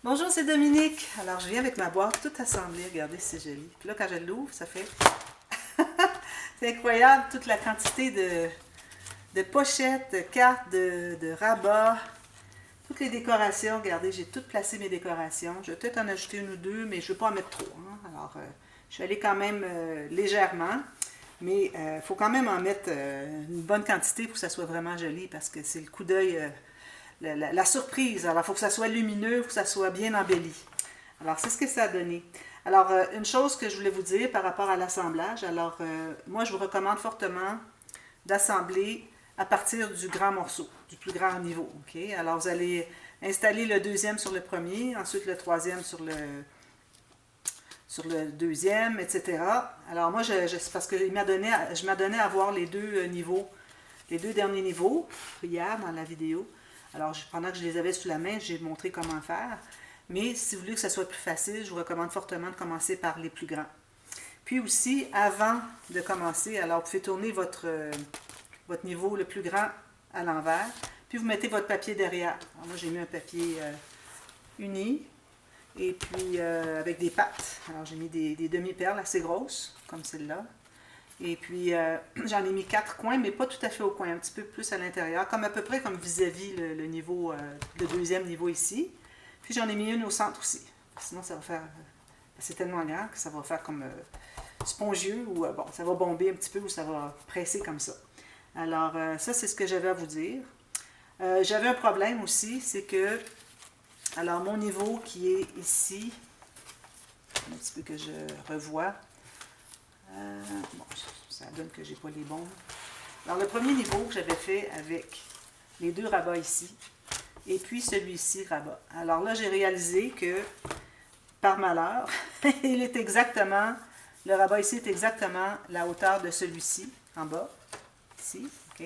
Bonjour, c'est Dominique. Alors, je viens avec ma boîte toute assemblée. Regardez, c'est joli. Puis là, quand je l'ouvre, ça fait... c'est incroyable, toute la quantité de pochettes, de cartes, de rabats, toutes les décorations. Regardez, j'ai toutes placé mes décorations. Je vais peut-être en ajouter une ou deux, mais je ne veux pas en mettre trop. Hein. Alors, je suis allée quand même légèrement. Mais il faut quand même en mettre une bonne quantité pour que ça soit vraiment joli, parce que c'est le coup d'œil... la surprise. Alors, il faut que ça soit lumineux, il faut que ça soit bien embelli. Alors, c'est ce que ça a donné. Alors, une chose que je voulais vous dire par rapport à l'assemblage. Alors, moi, je vous recommande fortement d'assembler à partir du grand morceau, du plus grand niveau. OK? Alors, vous allez installer le deuxième sur le premier, ensuite le troisième sur le deuxième, etc. Alors, moi, c'est parce que je m'adonnais à voir les deux niveaux, les deux derniers niveaux, hier dans la vidéo. Alors, pendant que je les avais sous la main, j'ai montré comment faire. Mais si vous voulez que ça soit plus facile, je vous recommande fortement de commencer par les plus grands. Puis aussi, avant de commencer, alors vous pouvez tourner votre niveau le plus grand à l'envers. Puis vous mettez votre papier derrière. Alors moi, j'ai mis un papier uni. Et puis avec des pattes. Alors j'ai mis des demi-perles assez grosses, comme celle-là. Et puis, j'en ai mis 4 coins, mais pas tout à fait au coin, un petit peu plus à l'intérieur, comme à peu près comme vis-à-vis le niveau, le deuxième niveau ici. Puis j'en ai mis une au centre aussi. Sinon, ça va faire, c'est tellement grand que ça va faire comme spongieux, ou bon, ça va bomber un petit peu, ou ça va presser comme ça. Alors, ça, c'est ce que j'avais à vous dire. J'avais un problème aussi, c'est que, alors mon niveau qui est ici, un petit peu que je revois, bon, ça donne que j'ai pas les bons. Alors, le premier niveau que j'avais fait avec les deux rabats ici, et puis celui-ci rabat. Alors là, j'ai réalisé que, par malheur, il est exactement, le rabat ici est exactement la hauteur de celui-ci, en bas, ici, OK?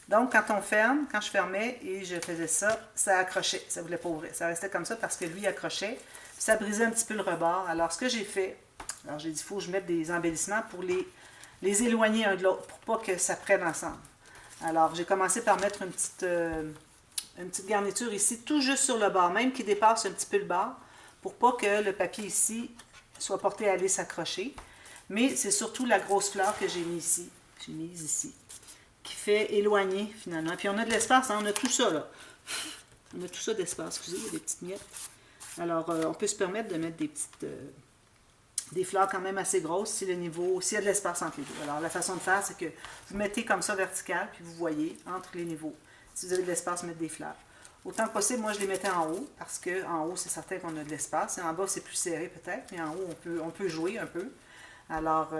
Donc, quand on ferme, quand je fermais et je faisais ça, ça accrochait, ça ne voulait pas ouvrir. Ça restait comme ça parce que lui accrochait, puis ça brisait un petit peu le rebord. Alors, ce que j'ai fait, alors j'ai dit, il faut que je mette des embellissements pour les éloigner un de l'autre, pour pas que ça prenne ensemble. Alors, j'ai commencé par mettre une petite garniture ici, tout juste sur le bord, même qui dépasse un petit peu le bord, pour pas que le papier ici soit porté à aller s'accrocher. Mais c'est surtout la grosse fleur que j'ai mis ici, qui fait éloigner finalement. Puis on a de l'espace, hein, on a tout ça là. On a tout ça d'espace, vous voyez, il y a des petites miettes. Alors, on peut se permettre de mettre des fleurs quand même assez grosses si le niveau, s'il y a de l'espace entre les deux. Alors, la façon de faire, c'est que vous mettez comme ça vertical, puis vous voyez entre les niveaux. Si vous avez de l'espace, mettre des fleurs. Autant que possible, moi, je les mettais en haut, parce qu'en haut, c'est certain qu'on a de l'espace. Et en bas, c'est plus serré peut-être, mais en haut, on peut jouer un peu. Alors,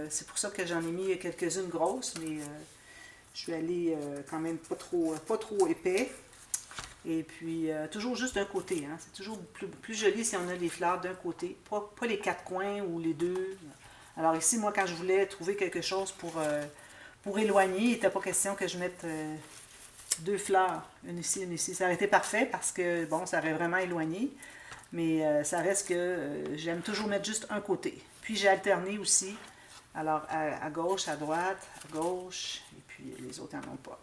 c'est pour ça que j'en ai mis quelques-unes grosses, mais je suis allée quand même pas trop épais. Et puis, toujours juste d'un côté. Hein. C'est toujours plus joli si on a les fleurs d'un côté, pas les 4 coins ou les deux. Alors ici, moi, quand je voulais trouver quelque chose pour éloigner, il n'était pas question que je mette 2 fleurs, une ici, une ici. Ça aurait été parfait parce que, bon, ça aurait vraiment éloigné. Mais ça reste que j'aime toujours mettre juste un côté. Puis j'ai alterné aussi, alors à gauche, à droite, à gauche, et puis les autres n'en ont pas.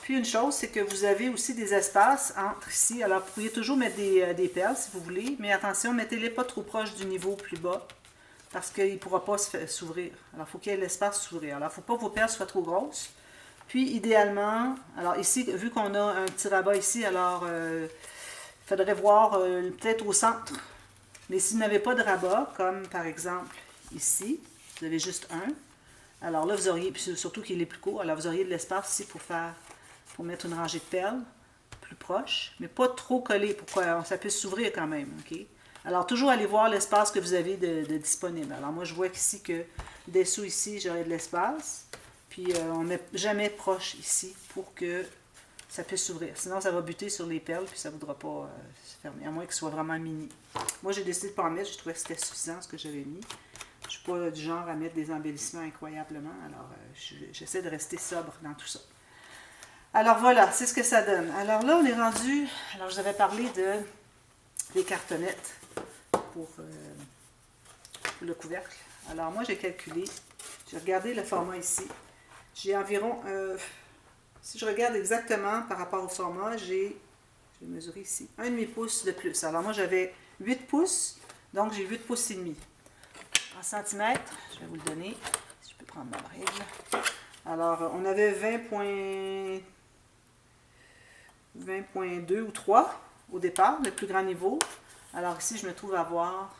Puis une chose, c'est que vous avez aussi des espaces entre ici. Alors, vous pourriez toujours mettre des perles si vous voulez, mais attention, mettez-les pas trop proches du niveau plus bas, parce qu'il ne pourra pas s'ouvrir. Alors, il faut qu'il y ait l'espace s'ouvrir. Alors, il ne faut pas que vos perles soient trop grosses. Puis, idéalement, alors ici, vu qu'on a un petit rabat ici, alors il faudrait voir peut-être au centre. Mais si vous n'avez pas de rabat, comme par exemple ici, vous avez juste un, alors là, vous auriez, puis surtout qu'il est plus court, alors vous auriez de l'espace ici pour mettre une rangée de perles plus proche, mais pas trop collé pour que ça puisse s'ouvrir quand même. OK? Alors, toujours aller voir l'espace que vous avez de disponible. Alors, moi, je vois qu'ici, que dessous ici, j'aurai de l'espace. Puis, on ne met jamais proche ici pour que ça puisse s'ouvrir. Sinon, ça va buter sur les perles, puis ça ne voudra pas se fermer, à moins que ce soit vraiment mini. Moi, j'ai décidé de ne pas en mettre. Je trouvais que c'était suffisant ce que j'avais mis. Je ne suis pas du genre à mettre des embellissements incroyablement. Alors, j'essaie de rester sobre dans tout ça. Alors voilà, c'est ce que ça donne. Alors là, on est rendu... Alors, je vous avais parlé des cartonnettes pour le couvercle. Alors, moi, j'ai calculé. J'ai regardé le format ici. J'ai environ... si je regarde exactement par rapport au format, j'ai Je vais mesurer ici. 1,5 pouce de plus. Alors moi, j'avais 8 pouces, donc j'ai 8 pouces et demi. En centimètres, je vais vous le donner, si je peux prendre ma règle. Alors, on avait 20,2 ou 3 au départ, le plus grand niveau. Alors ici, je me trouve à avoir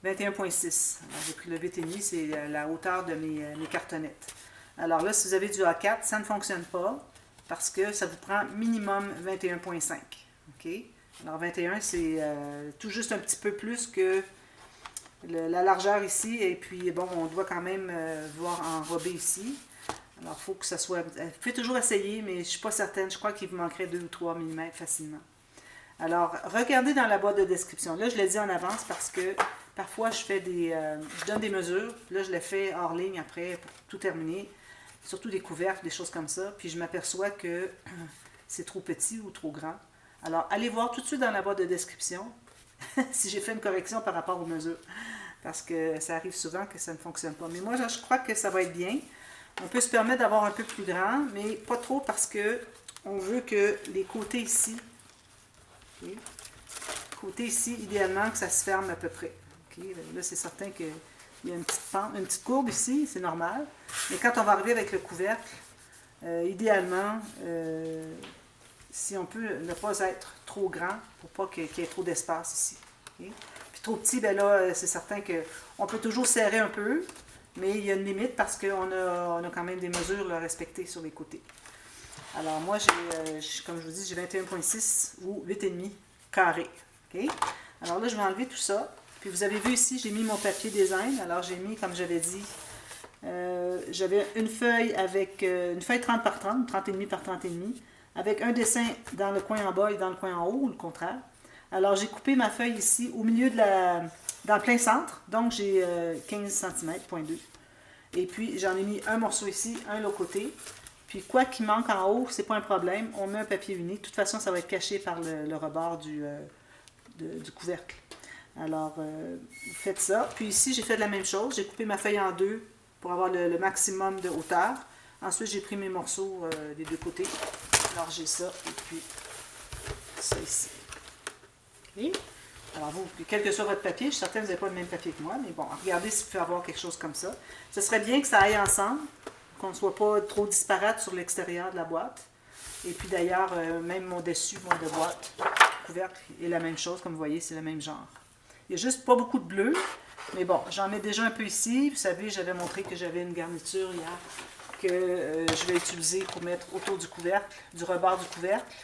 21,6. Alors, j'ai pris le 8,5, c'est la hauteur de mes cartonnettes. Alors là, si vous avez du A4, ça ne fonctionne pas parce que ça vous prend minimum 21,5. OK? Alors 21, c'est tout juste un petit peu plus que la largeur ici. Et puis, bon, on doit quand même voir enrober ici. Alors, il faut que ça soit... Vous pouvez toujours essayer, mais je ne suis pas certaine. Je crois qu'il vous manquerait 2 ou 3 mm facilement. Alors, regardez dans la boîte de description. Là, je l'ai dit en avance parce que parfois, je fais je donne des mesures. Là, je les fais hors ligne après pour tout terminer. Surtout des couvercles, des choses comme ça. Puis, je m'aperçois que c'est trop petit ou trop grand. Alors, allez voir tout de suite dans la boîte de description si j'ai fait une correction par rapport aux mesures. Parce que ça arrive souvent que ça ne fonctionne pas. Mais moi, je crois que ça va être bien. On peut se permettre d'avoir un peu plus grand, mais pas trop parce que on veut que les côtés ici, okay, côtés ici, idéalement que ça se ferme à peu près. Okay, là, c'est certain qu'il y a une petite pente, une petite courbe ici, c'est normal. Mais quand on va arriver avec le couvercle, idéalement, si on peut ne pas être trop grand pour pas qu'il y ait trop d'espace ici. Okay? Puis trop petit, ben là, c'est certain qu'on peut toujours serrer un peu, mais il y a une limite parce qu'on a quand même des mesures à respecter sur les côtés. Alors moi, comme je vous dis, j'ai 21,6 ou 8,5 carré. Okay? Alors là, je vais enlever tout ça. Puis vous avez vu ici, j'ai mis mon papier design. Alors j'ai mis, comme j'avais dit, j'avais une feuille avec une feuille 30 par 30, 30,5 par 30,5, avec un dessin dans le coin en bas et dans le coin en haut, ou le contraire. Alors j'ai coupé ma feuille ici au milieu dans le plein centre, donc j'ai 15 cm, 0,2. Et puis j'en ai mis un morceau ici, un de l'autre côté. Puis quoi qu'il manque en haut, c'est pas un problème, on met un papier unique. De toute façon, ça va être caché par le rebord du couvercle. Alors, vous faites ça. Puis ici, j'ai fait la même chose. J'ai coupé ma feuille en deux pour avoir le maximum de hauteur. Ensuite, j'ai pris mes morceaux des deux côtés. Alors, j'ai ça et puis ça ici. Okay. Alors, vous, quel que soit votre papier, je suis certaine que vous n'avez pas le même papier que moi, mais bon, regardez si vous pouvez avoir quelque chose comme ça. Ce serait bien que ça aille ensemble, qu'on ne soit pas trop disparate sur l'extérieur de la boîte. Et puis d'ailleurs, même mon dessus, de boîte, couvercle, est la même chose, comme vous voyez, c'est le même genre. Il n'y a juste pas beaucoup de bleu, mais bon, j'en mets déjà un peu ici. Vous savez, j'avais montré que j'avais une garniture hier que je vais utiliser pour mettre autour du couvercle, du rebord du couvercle.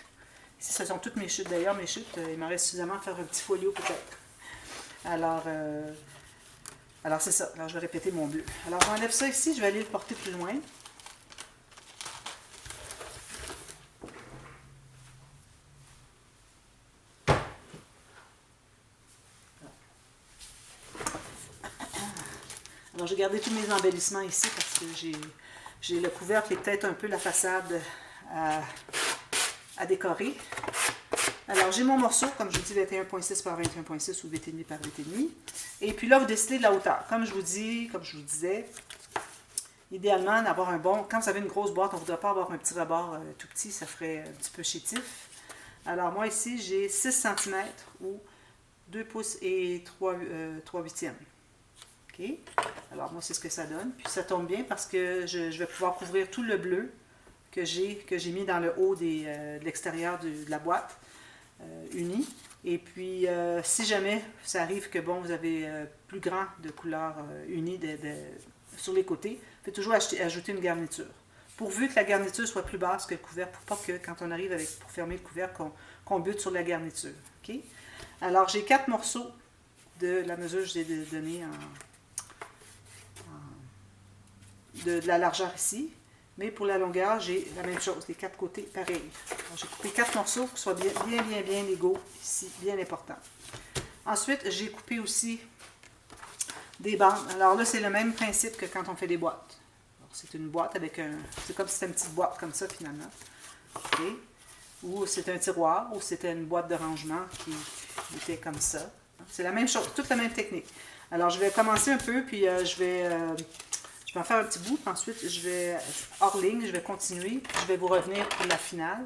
Ici, ce sont toutes mes chutes. D'ailleurs, mes chutes, il m'en reste suffisamment à faire un petit folio peut-être. Alors c'est ça. Alors, je vais répéter mon bleu. Alors, j'enlève ça ici. Je vais aller le porter plus loin. Alors, j'ai gardé tous mes embellissements ici parce que j'ai le couvercle et peut-être un peu la façade à décorer. Alors, j'ai mon morceau, comme je vous dis, 21,6 par 21,6 ou 8,5 par 8,5. Et puis là, vous décidez de la hauteur. Comme je vous disais, idéalement, d'avoir un bon... Quand vous avez une grosse boîte, on ne voudrait pas avoir un petit rebord tout petit, ça ferait un petit peu chétif. Alors, moi, ici, j'ai 6 cm ou 2 pouces et 3 huitièmes. OK? Alors, moi, c'est ce que ça donne. Puis, ça tombe bien parce que je vais pouvoir couvrir tout le bleu que j'ai mis dans le haut de l'extérieur de la boîte unie. Et puis, si jamais ça arrive que, bon, vous avez plus grand de couleur unie sur les côtés, vous pouvez toujours ajouter une garniture. Pourvu que la garniture soit plus basse que le couvercle, pour pas que, quand on arrive pour fermer le couvercle, qu'on bute sur la garniture. Okay? Alors, j'ai 4 morceaux de la mesure que je vous ai donnée de la largeur ici. Mais pour la longueur, j'ai la même chose, les 4 côtés pareils. J'ai coupé 4 morceaux pour que ce soit bien égaux ici, bien important. Ensuite, j'ai coupé aussi des bandes. Alors là, c'est le même principe que quand on fait des boîtes. C'est une boîte avec c'est comme si c'était une petite boîte comme ça finalement. Okay. Ou c'est un tiroir, ou c'était une boîte de rangement qui était comme ça. C'est la même chose, toute la même technique. Alors, je vais commencer un peu, puis je vais en faire un petit bout, puis ensuite, je vais hors ligne, je vais continuer, puis je vais vous revenir pour la finale.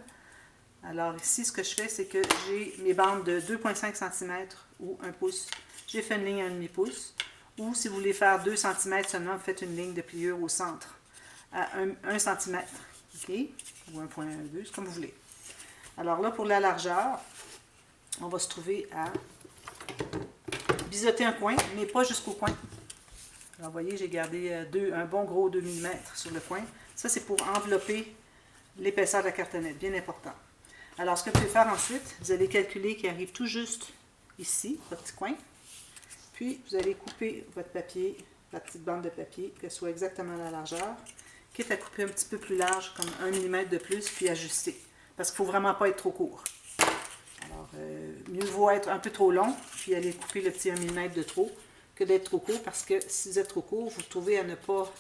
Alors ici, ce que je fais, c'est que j'ai mes bandes de 2,5 cm ou 1 pouce. J'ai fait une ligne à 1,5 pouce. Ou si vous voulez faire 2 cm seulement, vous faites une ligne de pliure au centre à 1 cm. OK? Ou 1,2, c'est comme vous voulez. Alors là, pour la largeur, on va se trouver à biseauter un coin, mais pas jusqu'au coin. Alors, vous voyez, j'ai gardé un bon gros 2 mm sur le coin. Ça, c'est pour envelopper l'épaisseur de la cartonnette, bien important. Alors, ce que vous pouvez faire ensuite, vous allez calculer qu'il arrive tout juste ici, votre petit coin. Puis, vous allez couper votre papier, la petite bande de papier, qu'elle soit exactement à la largeur, quitte à couper un petit peu plus large, comme 1 mm de plus, puis ajuster. Parce qu'il ne faut vraiment pas être trop court. Alors, mieux vaut être un peu trop long, puis aller couper le petit 1 mm de trop, que d'être trop court, parce que si vous êtes trop court, vous trouvez à ne pas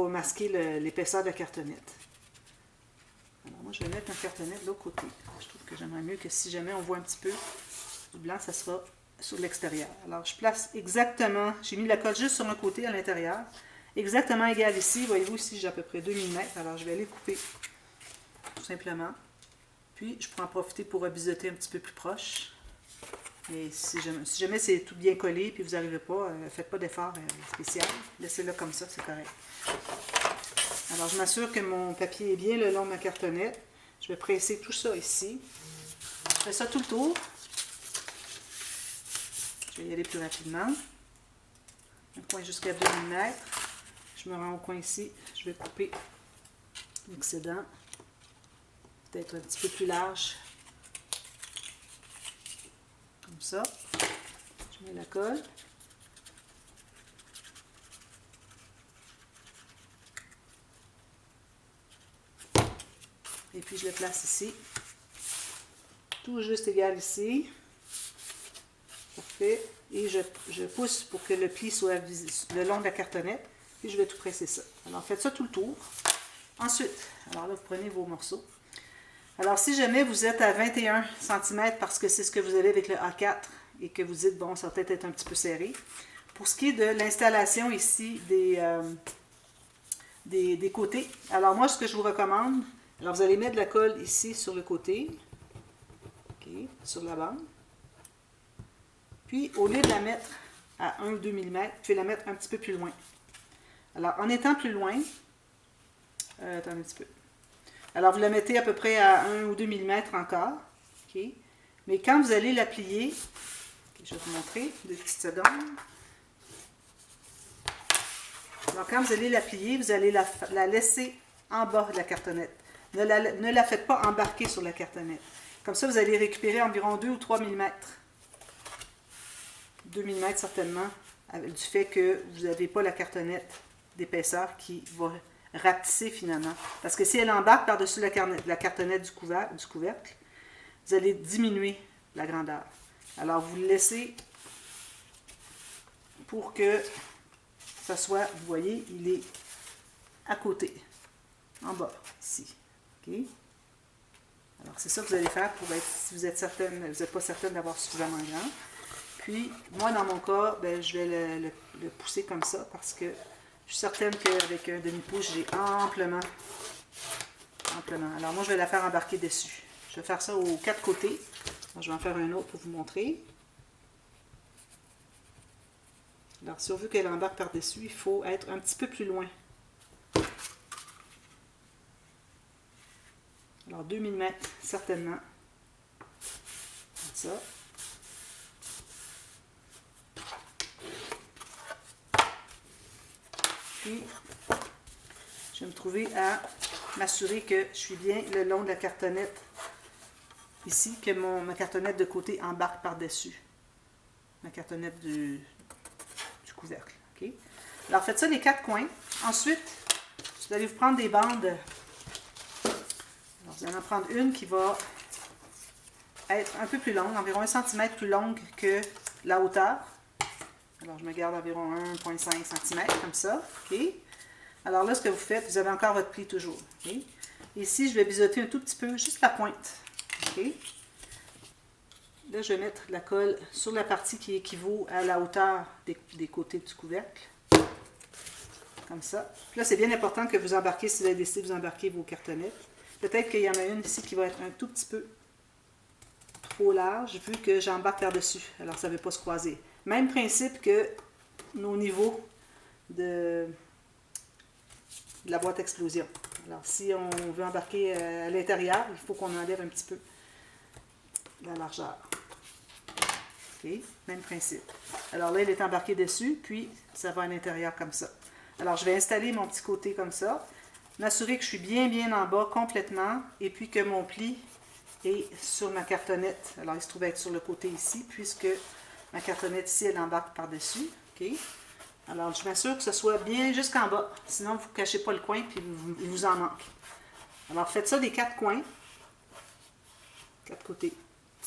masquer l'épaisseur de la cartonnette. Alors moi, je vais mettre ma cartonnette de l'autre côté. Je trouve que j'aimerais mieux que si jamais on voit un petit peu du blanc, ça sera sur l'extérieur. Alors, je place exactement, j'ai mis la colle juste sur un côté à l'intérieur, exactement égal ici. Voyez-vous, ici, j'ai à peu près 2 mm. Alors, je vais aller couper, tout simplement. Puis, je pourrais en profiter pour biseauter un petit peu plus proche. Mais si jamais c'est tout bien collé et vous n'arrivez pas, faites pas d'effort spécial. Laissez-le comme ça, c'est correct. Alors, je m'assure que mon papier est bien le long de ma cartonnette. Je vais presser tout ça ici. Je fais ça tout le tour. Je vais y aller plus rapidement. Un coin jusqu'à 2 mm. Je me rends au coin ici. Je vais couper l'excédent. Peut-être un petit peu plus large. Comme ça. Je mets la colle. Et puis je le place ici. Tout juste égal ici. Parfait. Et je pousse pour que le pli soit le long de la cartonnette. Puis je vais tout presser ça. Alors faites ça tout le tour. Ensuite, alors là vous prenez vos morceaux. Alors si jamais vous êtes à 21 cm parce que c'est ce que vous avez avec le A4 et que vous dites, bon, ça va peut-être être un petit peu serré. Pour ce qui est de l'installation ici des côtés, alors moi ce que je vous recommande, alors vous allez mettre de la colle ici sur le côté, okay, sur la bande. Puis au lieu de la mettre à 1 ou 2 mm, vous pouvez la mettre un petit peu plus loin. Alors en étant plus loin, attendez un petit peu. Alors, vous la mettez à peu près à 1 ou 2 mm encore. Okay. Mais quand vous allez la plier, okay, je vais vous montrer 2 petites secondes. Alors, quand vous allez la plier, vous allez la laisser en bas de la cartonnette. Ne la faites pas embarquer sur la cartonnette. Comme ça, vous allez récupérer environ 2 ou 3 mm. 2 mm certainement, du fait que vous n'avez pas la cartonnette d'épaisseur qui va rapetisser finalement. Parce que si elle embarque par-dessus la cartonnette du couvercle, vous allez diminuer la grandeur. Alors, vous le laissez pour que ça soit, vous voyez, il est à côté, en bas, ici. OK? Alors, c'est ça que vous allez faire pour être, si vous êtes certaine, vous n'êtes pas certaine d'avoir suffisamment grand. Puis, moi, dans mon cas, ben, je vais le pousser comme ça parce que je suis certaine qu'avec un demi-pouce, j'ai amplement. Alors, moi, je vais la faire embarquer dessus. Je vais faire ça aux 4 côtés. Alors, je vais en faire un autre pour vous montrer. Alors, si on veut qu'elle embarque par-dessus, il faut être un petit peu plus loin. Alors, 2 mm, certainement. Comme ça. Puis, je vais me trouver à m'assurer que je suis bien le long de la cartonnette ici, que ma cartonnette de côté embarque par-dessus. Ma cartonnette du couvercle. Okay? Alors, faites ça les 4 coins. Ensuite, vous allez vous prendre des bandes. Alors, vous allez en prendre une qui va être un peu plus longue, environ 1 cm plus longue que la hauteur. Alors, je me garde environ 1,5 cm, comme ça. Okay? Alors là, ce que vous faites, vous avez encore votre pli toujours. Okay? Ici, je vais biseauter un tout petit peu, juste la pointe. Okay? Là, je vais mettre la colle sur la partie qui équivaut à la hauteur des côtés du couvercle. comme ça. Puis là, c'est bien important que vous embarquez, si vous avez décidé de vous embarquer vos cartonnettes. Peut-être qu'il y en a une ici qui va être un tout petit peu trop large, vu que j'embarque par-dessus. Alors, ça ne veut pas se croiser. Même principe que nos niveaux de la boîte explosion. Alors, si on veut embarquer à l'intérieur, il faut qu'on enlève un petit peu la largeur. OK? Même principe. Alors là, il est embarqué dessus, puis ça va à l'intérieur comme ça. Alors, je vais installer mon petit côté comme ça, m'assurer que je suis bien en bas complètement, et puis que mon pli est sur ma cartonnette. Alors, il se trouve être sur le côté ici, puisque ma cartonnette ici, elle embarque par-dessus. OK? Alors, je m'assure que ce soit bien jusqu'en bas, sinon vous ne cachez pas le coin, puis il vous en manque. Alors, faites ça des 4 coins, 4 côtés.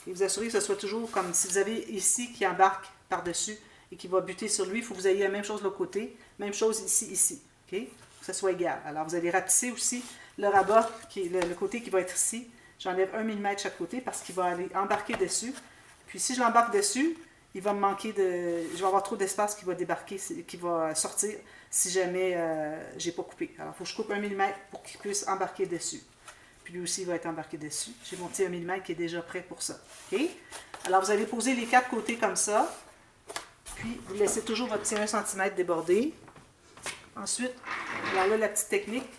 Et vous assurez que ce soit toujours comme si vous avez ici qui embarque par-dessus et qui va buter sur lui, il faut que vous ayez la même chose de l'autre côté, même chose ici. OK? Que ce soit égal. Alors, vous allez rapetisser aussi le rabat, qui est le côté qui va être ici. J'enlève 1 mm chaque côté parce qu'il va aller embarquer dessus. Puis, si je l'embarque dessus, il va me manquer de... Je vais avoir trop d'espace qui va débarquer, qui va sortir si jamais j'ai pas coupé. Alors, il faut que je coupe 1 mm pour qu'il puisse embarquer dessus. Puis lui aussi, il va être embarqué dessus. J'ai mon petit 1 mm qui est déjà prêt pour ça. OK? Alors, vous allez poser les 4 côtés comme ça. Puis, vous laissez toujours votre petit 1 cm déborder. Ensuite, alors là, la petite technique.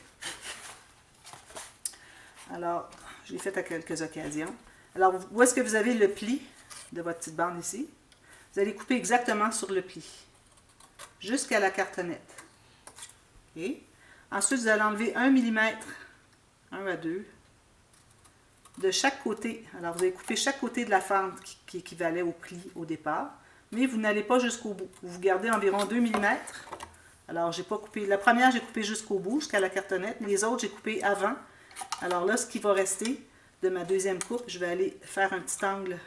Alors, je l'ai fait à quelques occasions. Alors, où est-ce que vous avez le pli de votre petite bande ici? Vous allez couper exactement sur le pli, jusqu'à la cartonnette. OK? Ensuite, vous allez enlever 1 mm, 1 à 2, de chaque côté. Alors, vous allez couper chaque côté de la fente qui équivalait au pli au départ, mais vous n'allez pas jusqu'au bout. Vous gardez environ 2 mm. Alors, j'ai pas coupé. La première, j'ai coupé jusqu'au bout, jusqu'à la cartonnette, mais les autres, j'ai coupé avant. Alors là, ce qui va rester de ma deuxième coupe, je vais aller faire un petit angle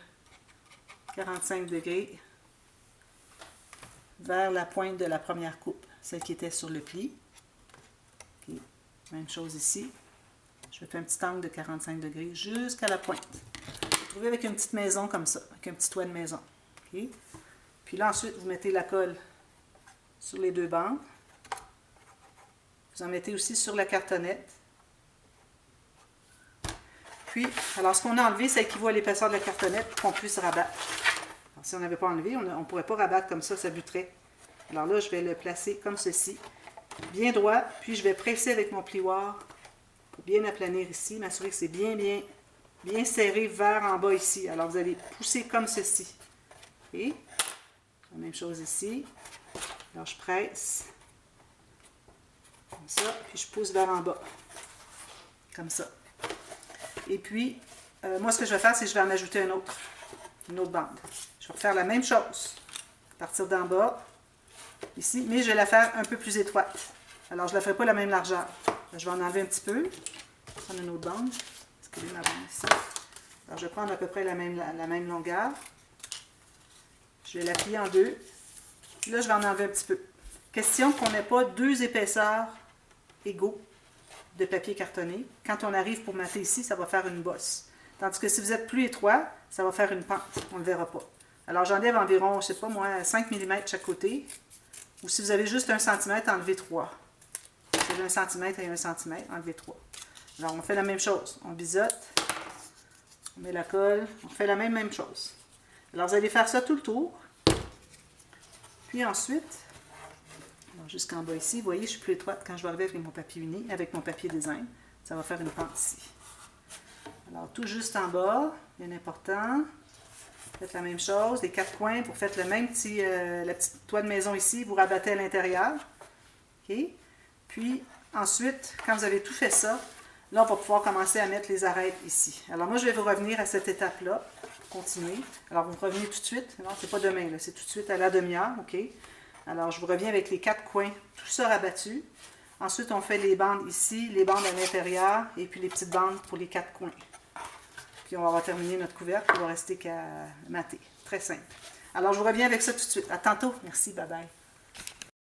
45 degrés vers la pointe de la première coupe, celle qui était sur le pli. Okay. Même chose ici. Je fais un petit angle de 45 degrés jusqu'à la pointe. Vous trouvez avec une petite maison comme ça, avec un petit toit de maison. Okay. Puis là, ensuite, vous mettez la colle sur les deux bandes. Vous en mettez aussi sur la cartonnette. Puis, alors ce qu'on a enlevé, ça équivaut à l'épaisseur de la cartonnette pour qu'on puisse rabattre. Alors, si on n'avait pas enlevé, on ne pourrait pas rabattre comme ça buterait. Alors là, je vais le placer comme ceci, bien droit, puis je vais presser avec mon plioir pour bien aplanir ici, m'assurer que c'est bien serré vers en bas ici. Alors vous allez pousser comme ceci. Okay. La même chose ici. Alors je presse, comme ça, puis je pousse vers en bas, comme ça. Et puis, moi ce que je vais faire, c'est que je vais en ajouter une autre bande. Je vais refaire la même chose, à partir d'en bas, ici, mais je vais la faire un peu plus étroite. Alors, je ne la ferai pas la même largeur. Je vais en enlever un petit peu, prendre une autre bande. Est-ce qu'elle est ma bande ici? Alors, je vais prendre à peu près la même longueur. Je vais la plier en deux. Puis là, je vais en enlever un petit peu. Question qu'on n'ait pas deux épaisseurs égaux de papier cartonné. Quand on arrive pour mater ici, ça va faire une bosse. Tandis que si vous êtes plus étroit, ça va faire une pente. On ne le verra pas. Alors, j'enlève environ, je ne sais pas moi, 5 mm chaque côté. Ou si vous avez juste 1 cm, enlevez 3. Si vous avez 1 cm et 1 cm, enlevez 3. Alors, on fait la même chose. On biseaute. On met la colle. On fait la même chose. Alors, vous allez faire ça tout le tour. Puis ensuite, jusqu'en bas ici, vous voyez, je suis plus étroite quand je vais arriver avec mon papier uni, avec mon papier design. Ça va faire une pente ici. Alors, tout juste en bas, bien important. Faites la même chose, les 4 coins, vous faites le même petit, la petite toit de maison ici, vous rabattez à l'intérieur. OK? Puis, ensuite, quand vous avez tout fait ça, là, on va pouvoir commencer à mettre les arêtes ici. Alors, moi, je vais vous revenir à cette étape-là, pour continuer. Alors, vous revenez tout de suite. Non, c'est pas demain, c'est tout de suite à la demi-heure. OK? Alors, je vous reviens avec les 4 coins, tout ça rabattu. Ensuite, on fait les bandes ici, les bandes à l'intérieur, et puis les petites bandes pour les 4 coins. Puis on va terminer notre couvercle, il ne va rester qu'à mater. Très simple. Alors, je vous reviens avec ça tout de suite. À tantôt. Merci, bye bye.